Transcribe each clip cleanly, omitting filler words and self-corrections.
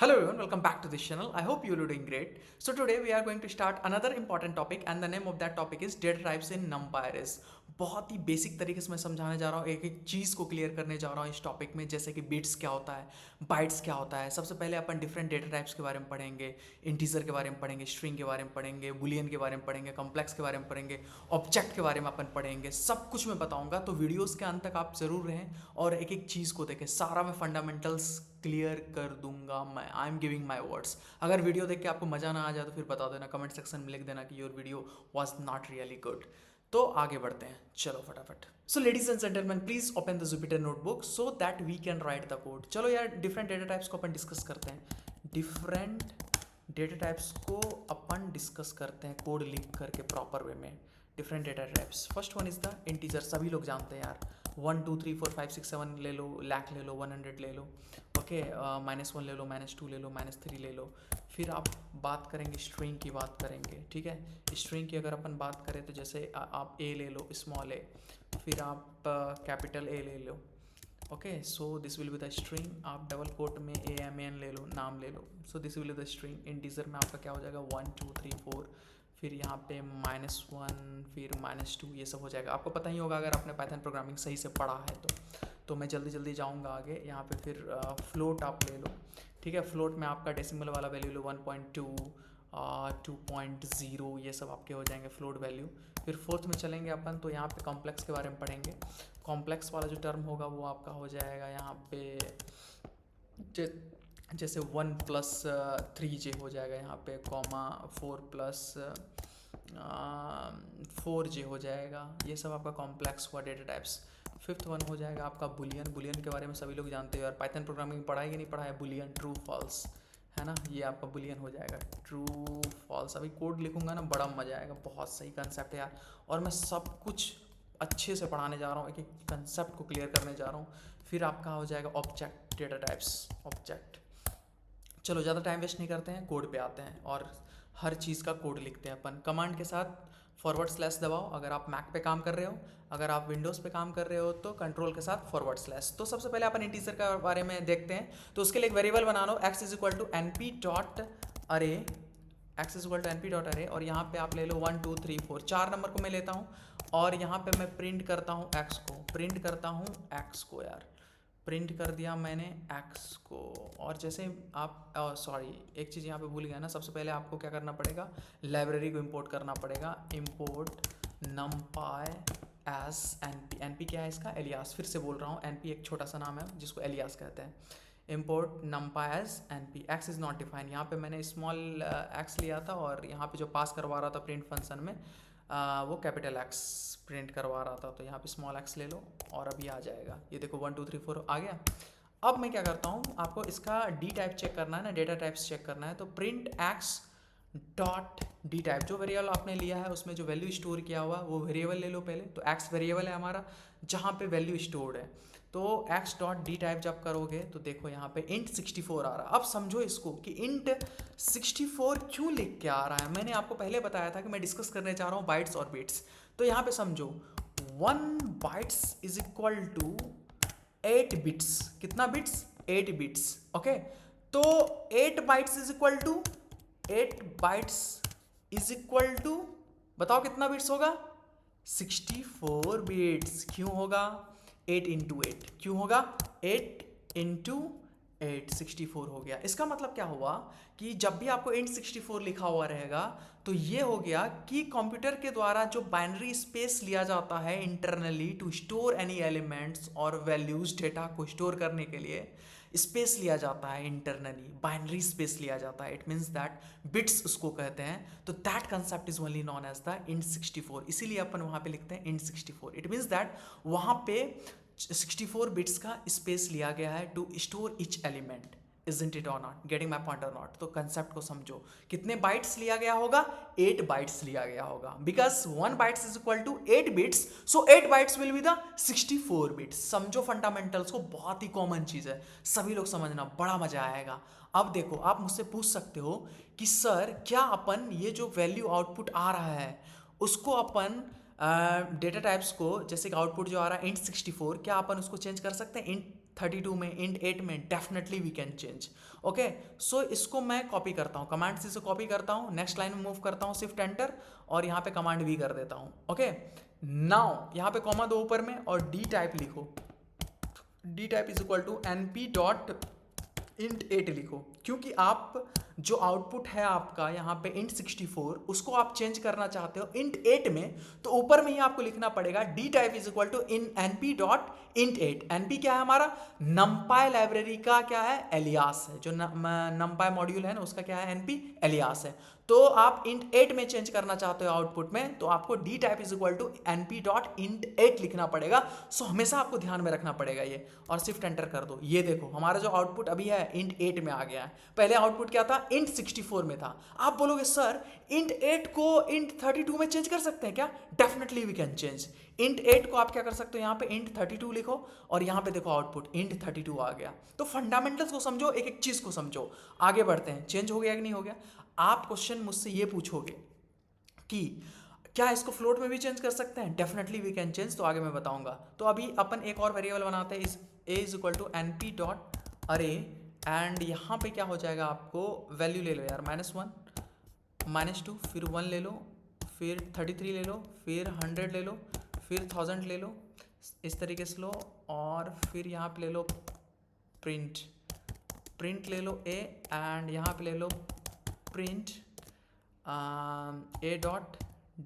Hello everyone, welcome back to this channel. I hope you're doing great. So today we are going to start another important topic and the name of that topic is data types in NumPy. बहुत ही basic तरीके से मैं समझाने जा रहा हूँ, एक एक चीज़ को क्लियर करने जा रहा हूँ इस टॉपिक में, जैसे कि बिट्स क्या होता है, बाइट्स क्या होता है। सबसे पहले अपन डिफरेंट डेटा टाइप्स के बारे में पढ़ेंगे, इंटीजर के बारे में पढ़ेंगे, स्ट्रिंग के बारे में पढ़ेंगे, बुलियन के बारे में पढ़ेंगे, कॉम्प्लेक्स के बारे में पढ़ेंगे, ऑब्जेक्ट के बारे में अपन पढ़ेंगे। सब कुछ मैं बताऊंगा, तो वीडियोस के अंत तक आप जरूर रहें और एक एक चीज़ को देखें। सारा मैं फंडामेंटल्स क्लियर कर दूंगा, मैं I am giving my words. अगर वीडियो देख के आपको मजा ना आ जाए तो फिर बता देना, कमेंट सेक्शन में लिख देना कि your video was not really good. तो आगे बढ़ते हैं, चलो फटाफट। So ladies and gentleman, please open the Jupyter notebook so that we can write the code. चलो यार, डिफरेंट डेटा टाइप्स को अपन डिस्कस करते हैं। डिफरेंट डेटा टाइप्स को अपन डिस्कस करते हैं कोड लिख करके प्रॉपर वे में। Different data types, first one is the integer. सभी लोग जानते हैं यार, 1 2 3 4 5 6 7 ले लो, लाख ले लो, 100 ले लो, ओके, -1 ले लो, -2 ले लो, -3 ले लो। फिर आप बात करेंगे स्ट्रिंग की, बात करेंगे, ठीक है। स्ट्रिंग की अगर अपन बात करें तो जैसे आप ए ले लो, स्मॉल ए, फिर आप कैपिटल ए ले लो, okay. So this will be the string. आप डबल कोट में ए एम एन ले लो, नाम ले लो। So this will be the string. Integer में आपका क्या हो जाएगा, 1 2 3 4, फिर यहाँ पे -1, फिर -2, ये सब हो जाएगा। आपको पता ही होगा अगर आपने पाइथन प्रोग्रामिंग सही से पढ़ा है तो मैं जल्दी जल्दी जाऊँगा आगे। यहाँ पे फिर फ्लोट आप ले लो, ठीक है। फ्लोट में आपका डेसिमल वाला वैल्यू लो, 1.2, 2.0, ये सब आपके हो जाएंगे फ्लोट वैल्यू। फिर फोर्थ में चलेंगे अपन, तो यहाँ पे कॉम्प्लेक्स के बारे में पढ़ेंगे। कॉम्प्लेक्स वाला जो टर्म होगा वो आपका हो जाएगा यहाँ पे जैसे 1 + 3j हो जाएगा यहाँ पे, कॉमा 4 + 4j हो जाएगा। ये सब आपका कॉम्प्लेक्स हुआ डेटा टाइप्स। फिफ्थ वन हो जाएगा आपका बुलियन। बुलियन के बारे में सभी लोग जानते हो यार, पाइथन प्रोग्रामिंग पढ़ाई कि नहीं पढ़ा है। बुलियन ट्रू फॉल्स है ना, ये आपका बुलियन हो जाएगा, ट्रू फॉल्स। अभी कोड लिखूंगा ना, बड़ा मजा आएगा, बहुत सही कंसेप्ट है यार। और मैं सब कुछ अच्छे से पढ़ाने जा रहा हूँ, एक एक कंसेप्ट को क्लियर करने जा रहा हूँ। फिर आपका हो जाएगा ऑब्जेक्ट डेटा टाइप्स, ऑब्जेक्ट। चलो ज़्यादा टाइम वेस्ट नहीं करते हैं, कोड पे आते हैं और हर चीज़ का कोड लिखते हैं अपन। कमांड के साथ // दबाओ अगर आप मैक पे काम कर रहे हो, अगर आप विंडोज़ पे काम कर रहे हो तो कंट्रोल के साथ // तो सबसे पहले अपन इंटीजर के बारे में देखते हैं। तो उसके लिए एक वेरिएबल बना लो, x = np.array, x = np.array, और यहाँ पे आप ले लो 1 2 3 4, 4 नंबर को मैं लेता हूँ और यहाँ पे मैं प्रिंट करता हूँ x को, प्रिंट करता हूँ x को यार, प्रिंट कर दिया मैंने x को। और जैसे आप सॉरी, एक चीज़ यहाँ पे भूल गया ना, सबसे पहले आपको क्या करना पड़ेगा, लाइब्रेरी को इंपोर्ट करना पड़ेगा। Import numpy as np, np क्या है इसका, एलियास। फिर से बोल रहा हूँ, np एक छोटा सा नाम है जिसको एलियास कहते हैं। Import numpy as np, x is not defined. यहाँ पे मैंने स्मॉल x लिया था और यहाँ पे जो पास करवा रहा था प्रिंट फंक्शन में वो कैपिटल X प्रिंट करवा रहा था, तो यहाँ पे स्मॉल x ले लो और अभी आ जाएगा। ये देखो 1 2 3 4 आ गया। अब मैं क्या करता हूँ, आपको इसका डी टाइप चेक करना है ना, डेटा टाइप्स चेक करना है, तो print x dot D type, जो वेरिएबल आपने लिया है उसमें जो वैल्यू स्टोर किया हुआ वो वेरिएबल ले लो पहले। तो x वेरिएबल है हमारा जहाँ पे वैल्यू स्टोर्ड है, तो x डॉट डी टाइप जब करोगे तो देखो यहाँ पे int 64 आ रहा है। अब समझो इसको कि int 64 क्यों लिख के आ रहा है। मैंने आपको पहले बताया था कि मैं डिस्कस करने जा रहा हूँ बाइट्स और बिट्स। तो यहाँ पे समझो 1 bytes is equal to 8 bits. कितना बिट्स, 8 बिट्स, ओके। तो 8 bytes is equal to 8 bytes is equal to, बताओ कितना बिट्स होगा, 64 बिट्स। क्यों होगा, 8 × 8 क्यों होगा, 8 × 8 64 हो गया। इसका मतलब क्या हुआ कि जब भी आपको int 64 लिखा हुआ रहेगा तो ये हो गया कि कंप्यूटर के द्वारा जो बाइनरी स्पेस लिया जाता है internally to store any elements और वैल्यूज, डेटा को स्टोर करने के लिए स्पेस लिया जाता है इंटरनली, बाइनरी स्पेस लिया जाता है। इट मीन्स दैट बिट्स उसको कहते हैं। तो that concept is only known as the int 64, इसीलिए अपन वहाँ पे लिखते हैं int 64। इट मीन्स दैट वहाँ पे 64 बिट्स का स्पेस लिया गया है to store each element. Isn't it or not? Getting my point or not? तो कंसेप्ट को समझो, कितने बाइट्स लिया गया होगा, 8 बाइट्स लिया गया होगा, because 1 bytes is equal to 8 bits, so 8 bytes will be the 64 bits. समझो फंडामेंटल्स को, बहुत ही कॉमन चीज है, सभी लोग समझना, बड़ा मजा आएगा। अब देखो, आप मुझसे पूछ सकते हो कि सर क्या अपन ये जो वैल्यू आउटपुट आ रहा है उसको अपन डेटा टाइप्स को, जैसे कि आउटपुट जो आ रहा है int 64, क्या अपन उसको चेंज कर सकते हैं int 32 में, इंट 8 में, definitely we can change. Okay, so इसको मैं कॉपी करता हूँ, कमांड सी से कॉपी करता हूँ, नेक्स्ट लाइन में मूव करता हूँ, शिफ्ट एंटर, और यहाँ पे कमांड वी कर देता हूँ। ओके, नाउ यहाँ पे कॉमा दो ऊपर में और डी टाइप लिखो, D type is equal to np dot int 8 लिखो, क्योंकि आप जो आउटपुट है आपका यहाँ पे int 64, उसको आप चेंज करना चाहते हो int 8 में, तो ऊपर में ही आपको लिखना पड़ेगा D type is equal to in np dot int 8। np क्या है हमारा, numpy लाइब्रेरी का क्या है, एलियास है, जो numpy मॉड्यूल है ना उसका क्या है, np एलियास है। तो आप int 8 में चेंज करना चाहते हो आउटपुट में, तो आपको D type is equal to np dot int 8 लिखना पड़ेगा। सो हमेशा आपको ध्यान में रखना पड़ेगा ये, और शिफ्ट एंटर कर दो। ये देखो हमारा जो आउटपुट अभी है int 8 में आ गया है, पहले आउटपुट क्या था, int 64 में था। आप बोलोगे सर int 8 को int 32 में चेंज कर सकते हैं क्या, definitely we can change. int 8 को आप क्या कर सकते हो, यहाँ पे int 32 लिखो, और यहाँ पे देखो आउटपुट int 32 आ गया। तो फंडामेंटल्स को समझो, एक एक चीज को समझो, आगे बढ़ते हैं। चेंज हो गया कि नहीं हो गया। आप क्वेश्चन मुझसे ये पूछोगे कि क्या इसको फ्लोट में भी चेंज कर सकते हैं, डेफिनेटली वी कैन चेंज, तो आगे मैं बताऊंगा। तो अभी अपन एक और वेरिएबल बनाते हैं, इस a is equal to np dot array, and यहाँ पे क्या हो जाएगा, आपको वैल्यू ले लो यार, -1 -2, फिर 1 ले लो, फिर 33 ले लो, फिर 100 ले लो, फिर 1000 ले लो, इस तरीके से लो, और फिर यहाँ पे ले लो प्रिंट ले लो a, एंड यहाँ पे ले लो print a dot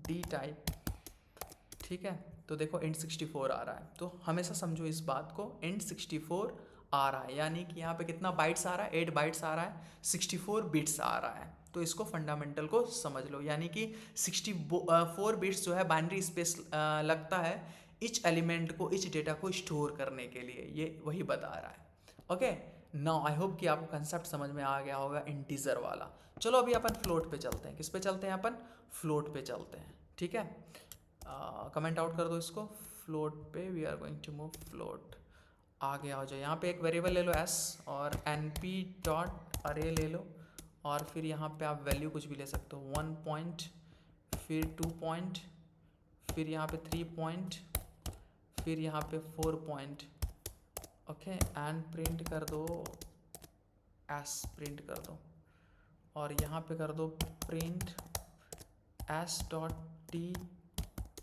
D type. ठीक है, तो देखो int 64 आ रहा है, तो हमेशा समझो इस बात को, int 64 आ रहा है, यानी कि यहाँ पे कितना बाइट्स आ रहा है, 8 बाइट्स आ रहा है, 64 बिट्स आ रहा है। तो इसको फंडामेंटल को समझ लो, यानी कि 64 बिट्स जो है बाइनरी स्पेस लगता है इच एलिमेंट को, इच डेटा को स्टोर करने के लिए, ये वही बता रहा है। ओके, नाउ आई होप कि आपको कंसेप्ट समझ में आ गया होगा इंटीजर वाला। चलो अभी अपन फ्लोट पे चलते हैं। किस पे चलते हैं अपन, फ्लोट पे चलते हैं। ठीक है, कमेंट आउट कर दो इसको, फ्लोट पे we are going to move float. आगे आ जाओ, यहाँ पे एक वेरिएबल ले लो s, और np डॉट अरे ले लो, और फिर यहाँ पे आप वैल्यू कुछ भी ले सकते हो, 1 पॉइंट, फिर 2 पॉइंट, फिर यहाँ पे 3 पॉइंट, फिर यहाँ पे 4 पॉइंट। ओके, एंड प्रिंट कर दो s, प्रिंट कर दो, और यहाँ पे कर दो print s dot T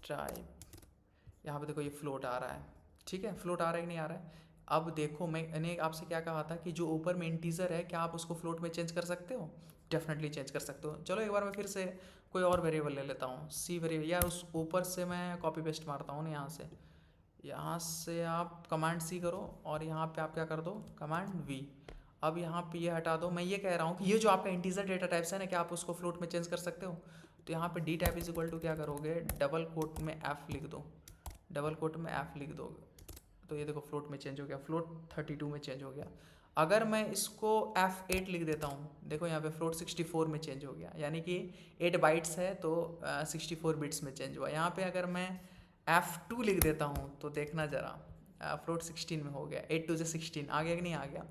type. यहाँ पे देखो ये फ्लोट आ रहा है। ठीक है, फ्लोट आ रहा है कि नहीं आ रहा है। अब देखो मैंने आपसे क्या कहा था कि जो ऊपर में इंटीजर है, क्या आप उसको फ्लोट में चेंज कर सकते हो, डेफिनेटली चेंज कर सकते हो। चलो एक बार मैं फिर से कोई और वेरिएबल ले लेता हूँ, सी वेरिएबल, यार उस ऊपर से मैं कॉपी पेस्ट मारता हूँ ना, यहाँ से आप कमांड सी करो, और यहाँ पे आप क्या कर दो, कमांड वी। अब यहाँ पे ये हटा दो। मैं ये कह रहा हूँ कि ये जो आपका इंटीजर डेटा टाइप्स है ना, क्या आप उसको फ्लोट में चेंज कर सकते हो। तो यहाँ पे D type is equal to क्या करोगे, डबल कोट में f लिख दो, डबल कोट में f लिख दोगे, तो ये देखो फ्लोट में चेंज हो गया, फ्लोट 32 में चेंज हो गया। अगर मैं इसको f8 लिख देता हूँ, देखो यहाँ पे फ्लोट 64 में चेंज हो गया, यानी कि 8 बाइट्स है तो 64 बिट्स में चेंज हुआ। यहाँ पे अगर मैं f2 लिख देता हूँ, तो देखना ज़रा, फ्लोट 16 में हो गया, 8 2 16 आ गया कि नहीं आ गया।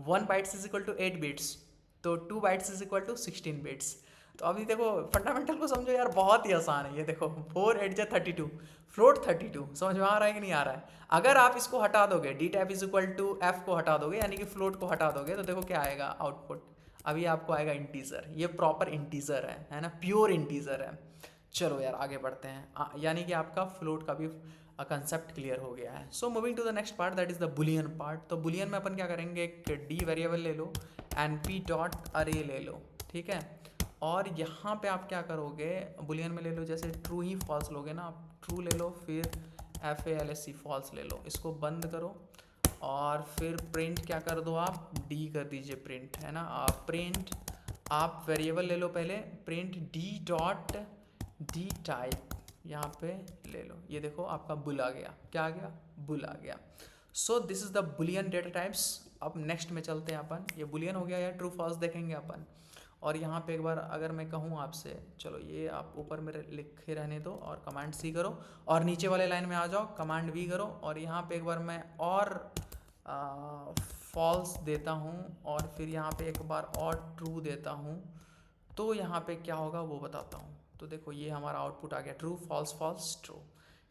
1 bytes is equal to 8 bits, तो 2 bytes is equal to 16 bits. तो अभी देखो फंडामेंटल को समझो यार, बहुत ही आसान है। ये देखो 4 8 32, फ्लोट 32, समझ में आ रहा है कि नहीं आ रहा है। अगर आप इसको हटा दोगे, D type is equal to F को हटा दोगे, यानी कि फ्लोट को हटा दोगे, तो देखो क्या आएगा आउटपुट, अभी आपको आएगा इंटीजर। ये प्रॉपर इंटीजर है ना, प्योर इंटीजर है। चलो यार आगे बढ़ते हैं, यानी कि आपका फ्लोट का भी कंसेप्ट क्लियर हो गया है। So moving to the next part, that is the boolean part. तो बुलियन में अपन क्या करेंगे, एक डी वेरिएबल ले लो, np डॉट अरे ले लो। ठीक है, और यहाँ पे आप क्या करोगे, बुलियन में ले लो, जैसे ट्रू ही फॉल्स लोगे ना आप, ट्रू ले लो, फिर FALSC फॉल्स ले लो, इसको बंद करो, और फिर प्रिंट क्या कर दो आप, डी कर दीजिए प्रिंट, है ना। प्रिंट आप वेरिएबल ले लो पहले, print D dot D type, यहाँ पे ले लो। ये देखो आपका बुल आ गया, क्या आ गया, बुल आ गया। सो this is the Boolean data types. अब नेक्स्ट में चलते हैं अपन, ये बुलियन हो गया, या ट्रू फॉल्स देखेंगे अपन। और यहाँ पे एक बार अगर मैं कहूँ आपसे, चलो ये आप ऊपर में लिखे रहने दो, और कमांड सी करो, और नीचे वाले लाइन में आ जाओ, कमांड वी करो, और यहाँ पे एक बार मैं और फॉल्स देता हूँ, और फिर यहाँ पे एक बार और ट्रू देता हूँ, तो यहाँ पे क्या होगा वो बताता हूँ। तो देखो ये हमारा आउटपुट आ गया, ट्रू फॉल्स फॉल्स ट्रू।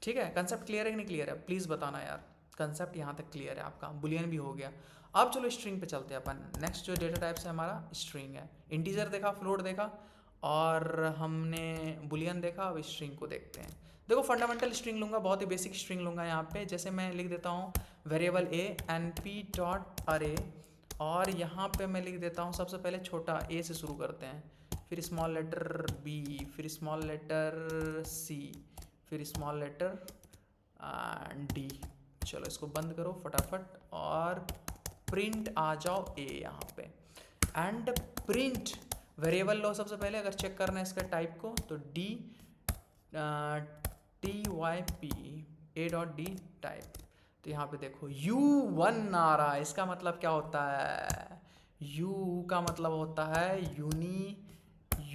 ठीक है, कंसेप्ट क्लियर है कि नहीं क्लियर है, प्लीज़ बताना यार, कंसेप्ट यहाँ तक क्लियर है आपका, बुलियन भी हो गया। अब चलो स्ट्रिंग पे चलते हैं अपन। नेक्स्ट जो डेटा टाइप्स है हमारा स्ट्रिंग है। इंटीजर देखा, फ्लोट देखा, और हमने बुलियन देखा, अब स्ट्रिंग को देखते हैं। देखो फंडामेंटल स्ट्रिंग लूँगा, बहुत ही बेसिक स्ट्रिंग लूँगा यहाँ पे। जैसे मैं लिख देता हूँ वेरिएबल ए np डॉट अरे, और यहाँ पे मैं लिख देता हूँ सबसे पहले छोटा ए से शुरू करते हैं, फिर स्मॉल लेटर बी, फिर स्मॉल लेटर सी, फिर स्मॉल लेटर डी। चलो इसको बंद करो फटाफट और प्रिंट आ जाओ ए यहाँ पे। एंड प्रिंट वेरिएबल लो सबसे पहले, अगर चेक करना है इसका टाइप को तो D typ a dot D type. तो यहाँ पे देखो u1 आ रहा है, इसका मतलब क्या होता है, u का मतलब होता है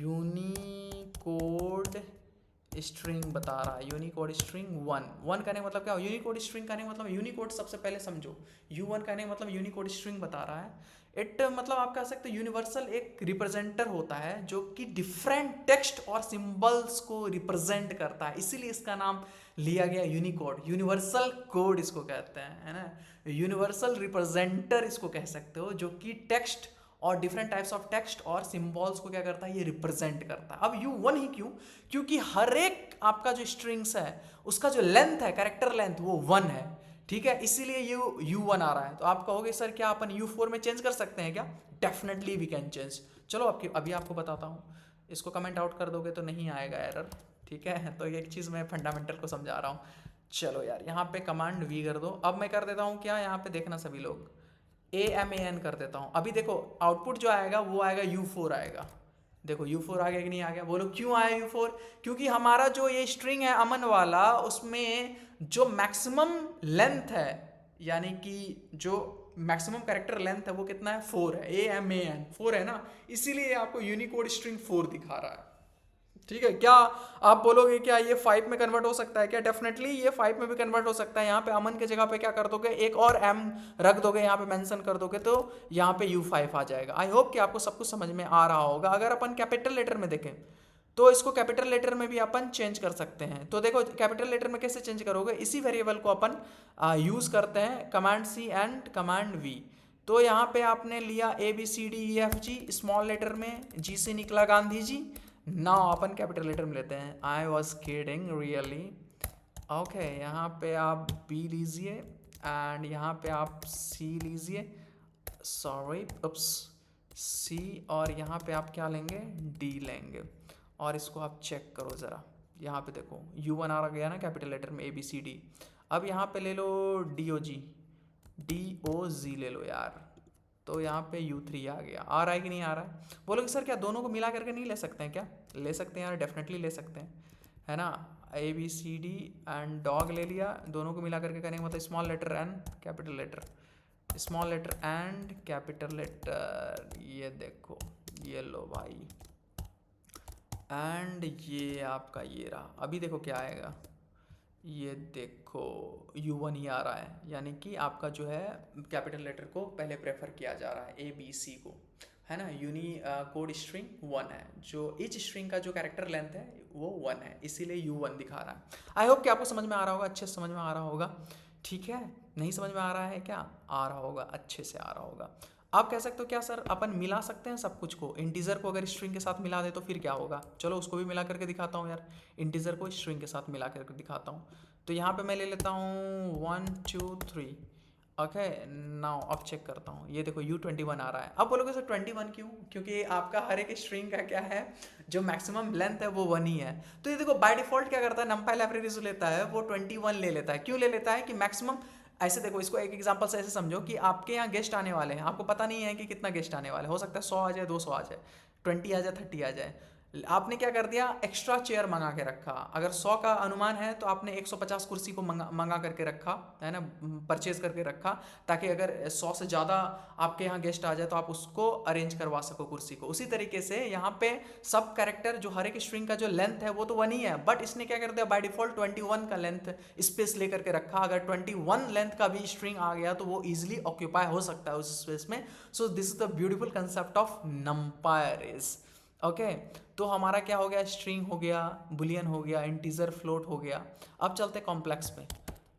यूनिकोड स्ट्रिंग बता रहा है, यूनिकोड स्ट्रिंग 1 कहने का मतलब क्या, यूनिकोड स्ट्रिंग कहने का मतलब यूनिकोड सबसे पहले समझो, u1 कहने का मतलब यूनिकोड स्ट्रिंग बता रहा है। इट मतलब आप कह सकते हो यूनिवर्सल एक रिप्रेजेंटर होता है जो कि डिफरेंट टेक्स्ट और सिंबल्स को रिप्रेजेंट करता है, इसीलिए इसका नाम लिया गया यूनिकोड, यूनिवर्सल कोड इसको कहते हैं, है ना, यूनिवर्सल रिप्रेजेंटर इसको कह सकते हो, जो कि टेक्स्ट और डिफरेंट टाइप्स ऑफ टेक्स्ट और सिंबल्स को क्या करता है, ये रिप्रेजेंट करता है। अब u1 ही क्यों, क्योंकि हर एक आपका जो स्ट्रिंग्स है उसका जो लेंथ है, कैरेक्टर लेंथ, वो 1 है, ठीक है, इसीलिए u1 आ रहा है। तो आप कहोगे सर क्या अपन u4 में चेंज कर सकते हैं क्या, डेफिनेटली वी कैन चेंज। चलो अभी आपको बताता हूँ, इसको कमेंट आउट कर दोगे तो नहीं आएगा एरर, ठीक है, तो एक चीज़ मैं फंडामेंटल को समझा रहा हूँ। चलो यार यहाँ पे कमांड वी कर दो। अब मैं कर देता हूँ क्या, यहाँ पे देखना सभी लोग, AMAN कर देता हूँ। अभी देखो आउटपुट जो आएगा वो आएगा u4 आएगा। देखो u4 आ गया कि नहीं आ गया, बोलो क्यों आया u4, क्योंकि हमारा जो ये स्ट्रिंग है अमन वाला, उसमें जो मैक्सिमम लेंथ है, यानी कि जो मैक्सिमम कैरेक्टर लेंथ है वो कितना है, 4 है, AMAN 4 है ना, इसीलिए आपको यूनिकोड स्ट्रिंग 4 दिखा रहा है, ठीक है। क्या आप बोलोगे क्या ये 5 में कन्वर्ट हो सकता है क्या, डेफिनेटली ये 5 में भी कन्वर्ट हो सकता है। यहाँ पे अमन के जगह पे क्या कर दोगे, एक और m रख दोगे, यहाँ पे मेंशन कर दोगे, तो यहाँ पे u5 आ जाएगा। आई होप कि आपको सब कुछ समझ में आ रहा होगा। अगर अपन कैपिटल लेटर में देखें तो इसको कैपिटल लेटर में भी अपन चेंज कर सकते हैं। तो देखो कैपिटल लेटर में कैसे चेंज करोगे, इसी वेरिएबल को अपन यूज़ करते हैं, command C and command V। तो यहाँ पे आपने लिया ABCDEFG, स्मॉल लेटर में G से निकला गांधी जी। नाउ अपन कैपिटल लेटर में लेते हैं, I was kidding really, okay. यहाँ पे आप B लीजिए एंड यहाँ पे आप C लीजिए, सॉरी उप्स, C, और यहाँ पे आप क्या लेंगे, D लेंगे, और इसको आप चेक करो ज़रा। यहाँ पे देखो u1 आ गया ना कैपिटल लेटर में, ABCD। अब यहाँ पे ले लो DOG ले लो यार, तो यहाँ पे u3 आ गया। आ रहा है कि नहीं आ रहा है, बोलोगे सर क्या दोनों को मिला करके नहीं ले सकते हैं क्या, ले सकते हैं यार, डेफिनेटली ले सकते हैं, है ना। ABCD एंड डॉग ले लिया, दोनों को मिला करके करेंगे मतलब small letter and capital letter, small letter and capital letter, ये देखो ये लो भाई, एंड ये आपका ये रहा। अभी देखो क्या आएगा, ये देखो u1 ही आ रहा है, यानी कि आपका जो है कैपिटल लेटर को पहले प्रेफर किया जा रहा है, ABC को, है ना। यूनिकोड स्ट्रिंग 1 है, जो ईच स्ट्रिंग का जो कैरेक्टर लेंथ है वो 1 है, इसीलिए u1 दिखा रहा है। आई होप कि आपको समझ में आ रहा होगा, अच्छे से समझ में आ रहा होगा, ठीक है। नहीं समझ में आ रहा है क्या, आ रहा होगा, अच्छे से आ रहा होगा। आप कह सकते हो क्या सर अपन मिला सकते हैं सब कुछ को, इंटीजर को अगर स्ट्रिंग के साथ मिला दे तो फिर क्या होगा, चलो उसको भी मिला करके दिखाता हूँ यार, इंटीजर को स्ट्रिंग के साथ मिला करके दिखाता हूँ। तो यहाँ पे मैं ले लेता हूँ 1 2 3, ओके। नाउ अब चेक करता हूँ, ये देखो u21 आ रहा है। अब बोलोगे सर 21 क्यों, क्योंकि आपका हर एक स्ट्रिंग का क्या है, जो मैक्सिमम लेंथ है वो 1 ही है। तो ये देखो बाय डिफॉल्ट क्या करता है, नंपाई लाइब्रेरी जो लेता है वो 21 ले लेता है। क्यों ले लेता है कि मैक्सिमम, ऐसे देखो इसको एक एग्जांपल से ऐसे समझो कि आपके यहाँ गेस्ट आने वाले हैं, आपको पता नहीं है कि कितना गेस्ट आने वाले, हो सकता है 100 आ जाए, 200 आ जाए, 20 आ जाए, 30 आ जाए। आपने क्या कर दिया, एक्स्ट्रा चेयर मंगा के रखा। अगर 100 का अनुमान है तो आपने 150 कुर्सी को मंगा करके रखा, है ना, परचेज करके रखा, ताकि अगर 100 से ज़्यादा आपके यहाँ गेस्ट आ जाए तो आप उसको अरेंज करवा सको कुर्सी को। उसी तरीके से यहाँ पे सब कैरेक्टर जो हर एक स्ट्रिंग का जो लेंथ है वो तो 1 ही है, बट इसने क्या कर दिया, बाय डिफॉल्ट 21 का लेंथ स्पेस लेकर के रखा। अगर 21 लेंथ का भी स्ट्रिंग आ गया तो वो ईजिली ऑक्यूपाई हो सकता है उस स्पेस में। So this is the beautiful concept of NumPy arrays, okay. तो हमारा क्या हो गया, स्ट्रिंग हो गया, बुलियन हो गया, इंटीजर फ्लोट हो गया। अब चलते कॉम्प्लेक्स पे।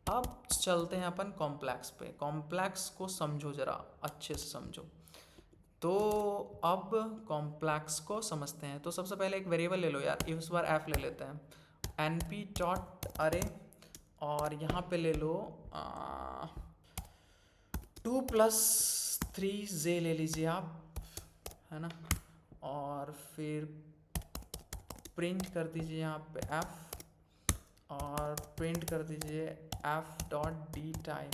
अब चलते हैं अपन कॉम्प्लेक्स पे। कॉम्प्लेक्स को समझो ज़रा अच्छे से समझो। तो अब कॉम्प्लेक्स को समझते हैं। तो सबसे पहले एक वेरिएबल ले लो यार, इस बार एफ ले लेते हैं, एन पी डॉट अरे, और यहाँ पे ले लो 2+3 ले लीजिए आप, है ना, और फिर प्रिंट कर दीजिए यहाँ पे एफ, और प्रिंट कर दीजिए एफ डॉट डी टाइप।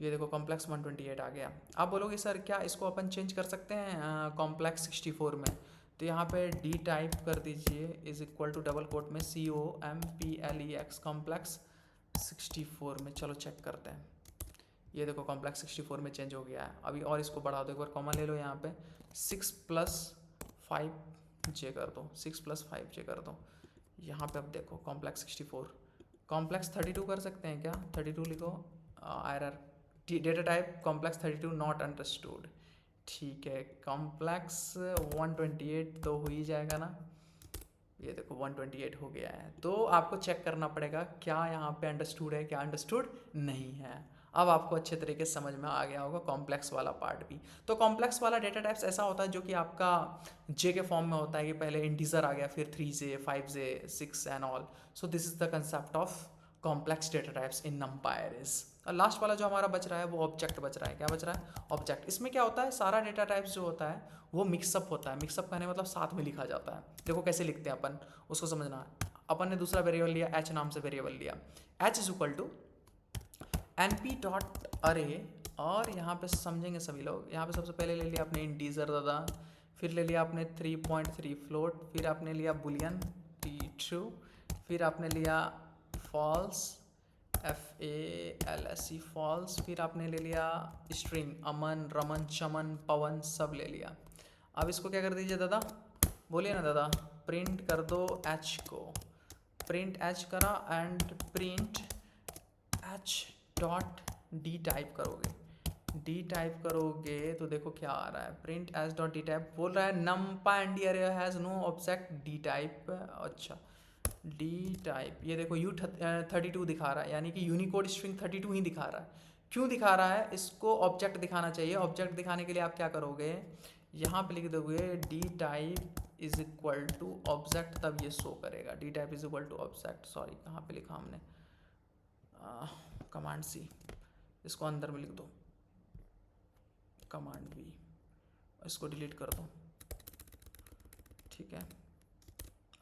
ये देखो कॉम्प्लेक्स 128 आ गया। आप बोलोगे सर क्या इसको अपन चेंज कर सकते हैं कॉम्प्लेक्स 64 में? तो यहाँ पे डी टाइप कर दीजिए is equal to double quote में COMPLEX कॉम्प्लेक्स 64 में। चलो चेक करते हैं। ये देखो कॉम्प्लेक्स 64 में चेंज हो गया है। अभी और इसको बढ़ा दो, एक बार कॉमन ले लो यहाँ पे, 6+5J कर दो, 6+5J कर दो। यहाँ पे अब देखो कॉम्प्लेक्स 64, कॉम्प्लेक्स 32 कर सकते हैं क्या? 32 लिखो, error, data type complex 32 not understood. ठीक है, कॉम्प्लेक्स 128 तो हो ही जाएगा ना। ये देखो 128 हो गया है। तो आपको चेक करना पड़ेगा क्या यहाँ पे अंडरस्टूड है, क्या अंडरस्टूड नहीं है। अब आपको अच्छे तरीके से समझ में आ गया होगा कॉम्प्लेक्स वाला पार्ट भी। तो कॉम्प्लेक्स वाला डेटा टाइप्स ऐसा होता है जो कि आपका जे के फॉर्म में होता है कि पहले इंटीजर आ गया, फिर 3J 5J 6 and all. So this is the concept of complex data types in NumPy। और लास्ट वाला जो हमारा बच रहा है वो ऑब्जेक्ट बच रहा है। क्या बच रहा है? ऑब्जेक्ट। इसमें क्या होता है, सारा डेटा टाइप्स जो होता है वो मिक्सअप होता है। मिक्सअप कहने मतलब साथ में लिखा जाता है। देखो कैसे लिखते हैं अपन, उसको समझना है। अपन ने दूसरा वेरिएबल लिया, एच नाम से वेरिएबल लिया, H is equal to np dot array, और यहाँ पे समझेंगे सभी लोग। यहाँ पे सबसे पहले ले लिया आपने इंटीजर दादा, फिर ले लिया आपने 3.3 फ्लोट, फिर आपने लिया बुलियन ट्रू, फिर आपने लिया फॉल्स FALSE फॉल्स, फिर आपने ले लिया स्ट्रिंग अमन रमन चमन पवन सब ले लिया। अब इसको क्या कर दीजिए दादा, बोलिए ना दादा, प्रिंट कर दो एच को, प्रिंट एच करा and print H dot D type करोगे, डी टाइप करोगे तो देखो क्या आ रहा है, print H dot D type बोल रहा है NumPy ND array has no object D type. अच्छा डी टाइप, ये देखो U32 दिखा रहा है, यानी कि यूनिकोड स्ट्रिंग 32 ही दिखा रहा है। क्यों दिखा रहा है? इसको ऑब्जेक्ट दिखाना चाहिए। ऑब्जेक्ट दिखाने के लिए आप क्या करोगे, यहाँ पे लिख दोगे D type is equal to object, तब ये शो करेगा। D type is equal to object, sorry कहाँ पे लिखा हमने, कमांड सी, इसको अंदर में लिख दो, कमांड V, इसको डिलीट कर दो। ठीक है,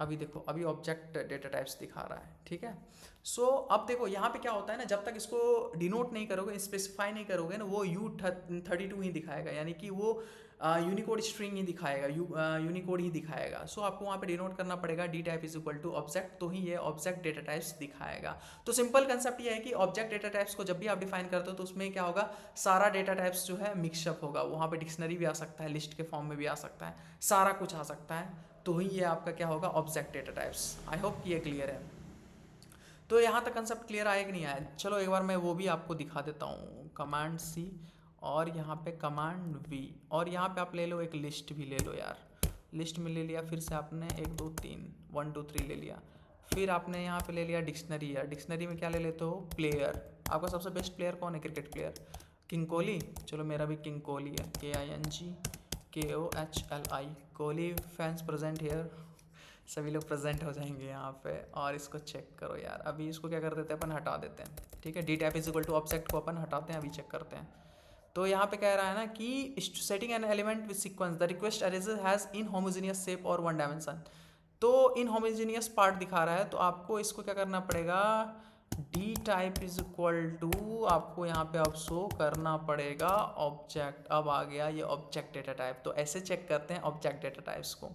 अभी देखो अभी ऑब्जेक्ट डेटा टाइप्स दिखा रहा है। ठीक है, सो अब देखो यहाँ पे क्या होता है ना, जब तक इसको डिनोट नहीं करोगे, स्पेसिफाई नहीं करोगे ना, वो U32 ही दिखाएगा, यानी कि वो यूनिकोड स्ट्रिंग ही दिखाएगा, यूनिकोड ही दिखाएगा। सो आपको वहाँ पे डिनोट करना पड़ेगा D type is equal to object, तो ही ये ऑब्जेक्ट डेटा टाइप्स दिखाएगा। तो सिंपल कंसेप्ट ये है कि ऑब्जेक्ट डेटा टाइप्स को जब भी आप डिफाइन करते हो तो उसमें क्या होगा, सारा डेटा टाइप्स जो है मिक्सअप होगा। वहाँ पे डिक्शनरी भी आ सकता है, लिस्ट के फॉर्म में भी आ सकता है, सारा कुछ आ सकता है, तो ही ये आपका क्या होगा, object data types. I hope कि ये क्लियर है। तो यहाँ तक कंसेप्ट क्लियर आया कि नहीं आया? चलो एक बार मैं वो भी आपको दिखा देता हूँ, कमांड C और यहाँ पे कमांड V, और यहाँ पे आप ले लो एक लिस्ट भी ले लो यार। लिस्ट में ले लिया, फिर से आपने 1 2 3 1 2 3 ले लिया, फिर आपने यहाँ पे ले लिया डिक्शनरी। यार डिक्शनरी में क्या ले लेते हो, प्लेयर। आपका सबसे बेस्ट प्लेयर कौन है, क्रिकेट प्लेयर? किंग कोहली। चलो मेरा भी किंग कोहली है, KING KOHLI, Kohli fans present here, सभी लोग प्रेजेंट हो जाएंगे यहाँ पे। और इसको चेक करो यार, अभी इसको क्या कर देते हैं अपन, हटा देते हैं। ठीक है, D type is equal to object को अपन हटाते हैं, अभी चेक करते हैं। तो यहाँ पे कह रहा है ना कि setting an element with sequence the request arrays has in homogeneous shape और 1 डायमेंशन। तो इन होमोजीनियस पार्ट दिखा रहा है, तो आपको इसको क्या करना पड़ेगा, D type is equal to, आपको यहाँ पे अब शो करना पड़ेगा ऑब्जेक्ट। अब आ गया ये ऑब्जेक्ट डेटा टाइप। तो ऐसे चेक करते हैं ऑब्जेक्ट डेटा टाइप्स को।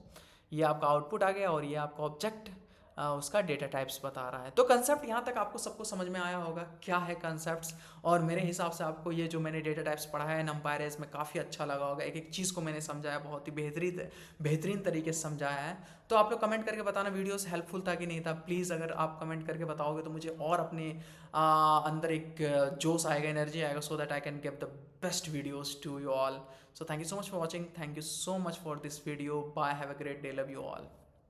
ये आपका आउटपुट आ गया और ये आपका ऑब्जेक्ट उसका डेटा टाइप्स बता रहा है। तो कंसेप्ट यहाँ तक आपको सबको समझ में आया होगा क्या है कंसेप्ट्स। और मेरे हिसाब से आपको ये जो मैंने डेटा टाइप्स पढ़ा है NumPy में काफ़ी अच्छा लगा होगा। एक एक चीज़ को मैंने समझाया, बहुत ही बेहतरीन तरीके से समझाया है। तो आप लोग कमेंट करके बताना वीडियोस हेल्पफुल था कि नहीं था। प्लीज़ अगर आप कमेंट करके बताओगे तो मुझे और अपने अंदर एक जोश आएगा, एनर्जी आएगा, so that I can give the best videos to you all. So thank you so much for watching. Thank you so much for this video. Bye. Have a great day. Love you all.